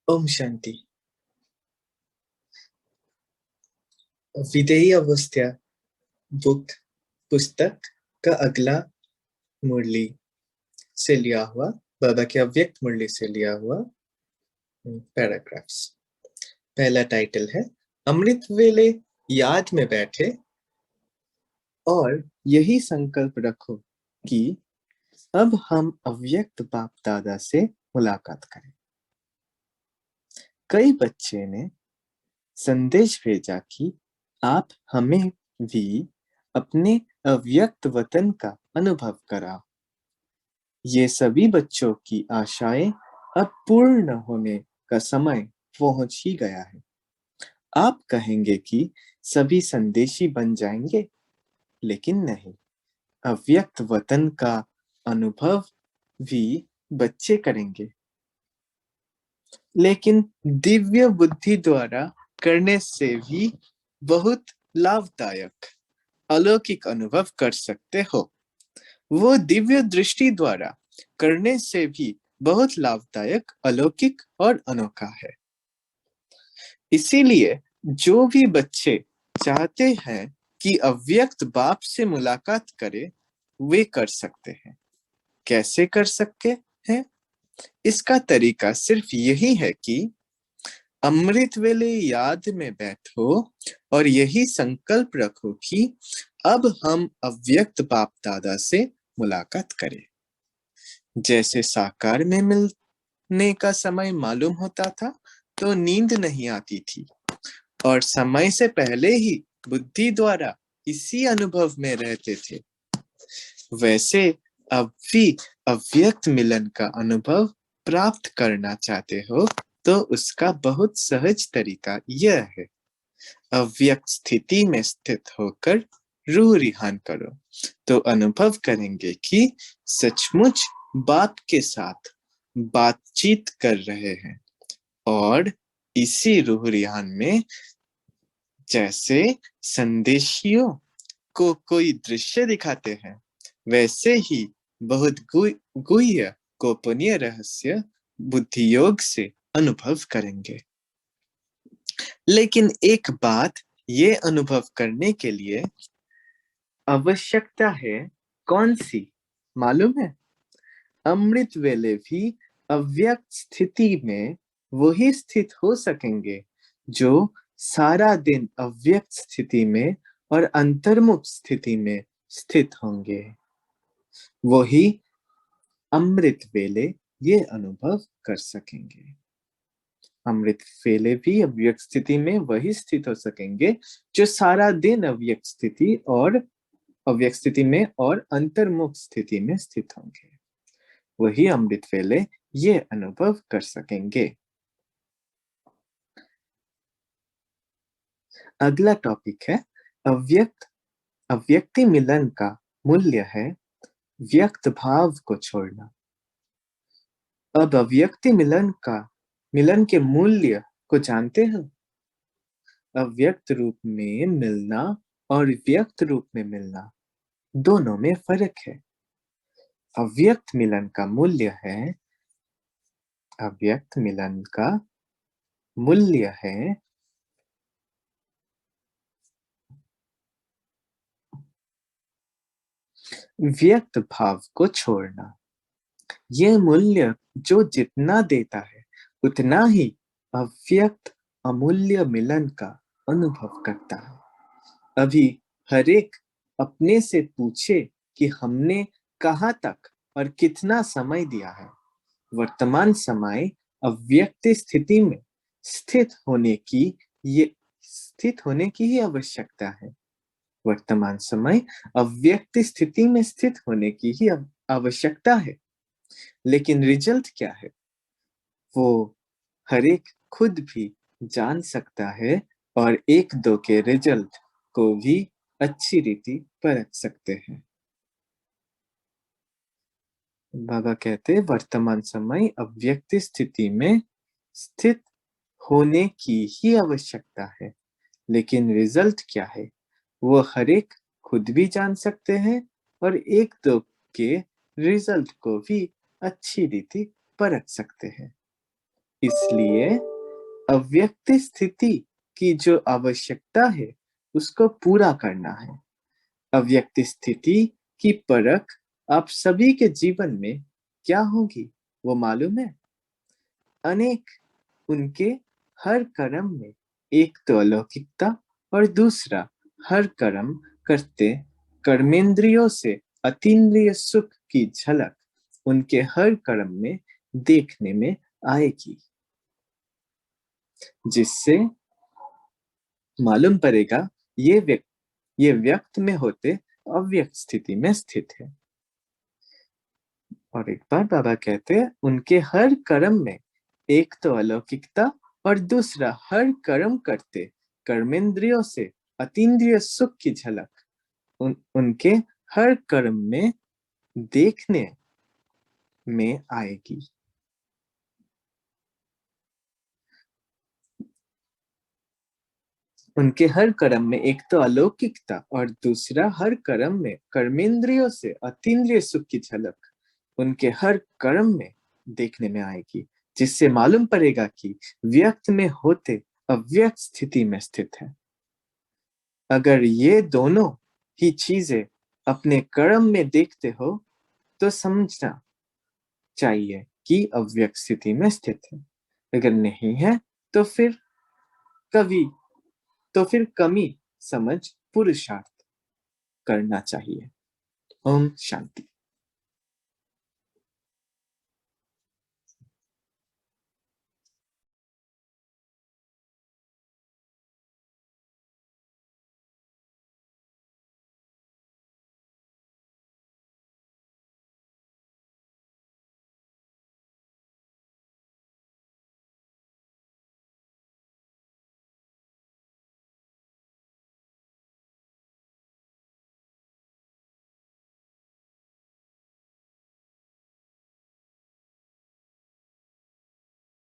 ओम शांति। विदेही अवस्था बुक पुस्तक का अगला मुरली से लिया हुआ, बाबा के अव्यक्त मुरली से लिया हुआ पैराग्राफ्स। पहला टाइटल है अमृत वेले याद में बैठे और यही संकल्प रखो कि अब हम अव्यक्त बाप दादा से मुलाकात करें। कई बच्चे ने संदेश भेजा कि आप हमें भी अपने अव्यक्त वतन का अनुभव कराओ। ये सभी बच्चों की आशाएं अब पूर्ण होने का समय पहुंच ही गया है। आप कहेंगे कि सभी संदेशी बन जाएंगे, लेकिन नहीं। अव्यक्त वतन का अनुभव भी बच्चे करेंगे, लेकिन दिव्य बुद्धि द्वारा करने से भी बहुत लाभदायक अलौकिक अनुभव कर सकते हो। वो दिव्य दृष्टि द्वारा करने से भी बहुत लाभदायक अलौकिक और अनोखा है। इसीलिए जो भी बच्चे चाहते हैं कि अव्यक्त बाप से मुलाकात करें, वे कर सकते हैं। कैसे कर सकते हैं? इसका तरीका सिर्फ यही है कि अमृत वेले याद में बैठो और यही संकल्प रखो कि अब हम अव्यक्त बाप दादा से मुलाकात करें। जैसे साकार में मिलने का समय मालूम होता था तो नींद नहीं आती थी, और समय से पहले ही बुद्धि द्वारा इसी अनुभव में रहते थे, वैसे अब भी अव्यक्त मिलन का अनुभव प्राप्त करना चाहते हो तो उसका बहुत सहज तरीका यह है। अव्यक्त स्थिति में स्थित होकर रूह रिहान करो तो अनुभव करेंगे कि सचमुच बाप के साथ बातचीत कर रहे हैं, और इसी रूह रिहान में जैसे संदेशियों को कोई दृश्य दिखाते हैं, वैसे ही बहुत गुह्य गोपनीय रहस्य बुद्धि योग से अनुभव करेंगे। लेकिन एक बात ये अनुभव करने के लिए आवश्यकता है, कौन सी मालूम है? अमृत वेले भी अव्यक्त स्थिति में वही स्थित हो सकेंगे जो सारा दिन अव्यक्त स्थिति में और अंतर्मुख स्थिति में स्थित होंगे। वही अमृत वेले ये अनुभव कर सकेंगे। अमृत वेले भी अव्यक्त स्थिति में वही स्थित हो सकेंगे जो सारा दिन अव्यक्त स्थिति और अव्यक्त स्थिति में और अंतर्मुख स्थिति में स्थित होंगे। वही अमृत वेले ये अनुभव कर सकेंगे। अगला टॉपिक है अव्यक्ति मिलन का मूल्य है व्यक्त भाव को छोड़ना। अब अव्यक्ति मिलन के मूल्य को जानते हो? अव्यक्त रूप में मिलना और व्यक्त रूप में मिलना दोनों में फर्क है। अव्यक्त मिलन का मूल्य है अव्यक्त मिलन का मूल्य है व्यक्त भाव को छोड़ना। यह मूल्य जो जितना देता है उतना ही अव्यक्त अमूल्य मिलन का अनुभव करता है। अभी हर एक अपने से पूछे कि हमने कहाँ तक और कितना समय दिया है। वर्तमान समय अव्यक्त स्थिति में स्थित होने की ही आवश्यकता है। वर्तमान समय अव्यक्त स्थिति में स्थित होने की ही आवश्यकता है, लेकिन रिजल्ट क्या है वो हर एक खुद भी जान सकता है, और एक दो के रिजल्ट को भी अच्छी रीति परख सकते हैं। बाबा कहते वर्तमान समय अव्यक्त स्थिति में स्थित होने की ही आवश्यकता है, लेकिन रिजल्ट क्या है वो हर एक खुद भी जान सकते हैं, और एक दो के रिजल्ट को भी अच्छी रीति परख सकते हैं। इसलिए अव्यक्त स्थिति की जो आवश्यकता है उसको पूरा करना है। अव्यक्त स्थिति की परख आप सभी के जीवन में क्या होगी वो मालूम है? अनेक उनके हर कर्म में एक तो अलौकिकता और दूसरा हर कर्म करते कर्मेंद्रियों से अतीन्द्रिय सुख की झलक उनके हर कर्म में देखने में आएगी, जिससे मालूम पड़ेगा ये व्यक्त में होते अव्यक्त स्थिति में स्थित है। और एक बार बाबा कहते हैं उनके हर कर्म में एक तो अलौकिकता और दूसरा हर कर्म करते कर्मेंद्रियों से अतीन्द्रिय सुख की झलक उनके हर कर्म में देखने में आएगी। उनके हर कर्म में एक तो अलौकिकता और दूसरा हर कर्म में कर्मेंद्रियों से अतीन्द्रिय सुख की झलक उनके हर कर्म में देखने में आएगी, जिससे मालूम पड़ेगा कि व्यक्त में होते अव्यक्त स्थिति में स्थित है। अगर ये दोनों ही चीजें अपने कर्म में देखते हो तो समझना चाहिए कि अव्यक्त स्थिति में स्थित है। अगर नहीं है तो फिर कमी समझ पुरुषार्थ करना चाहिए। ओम शांति।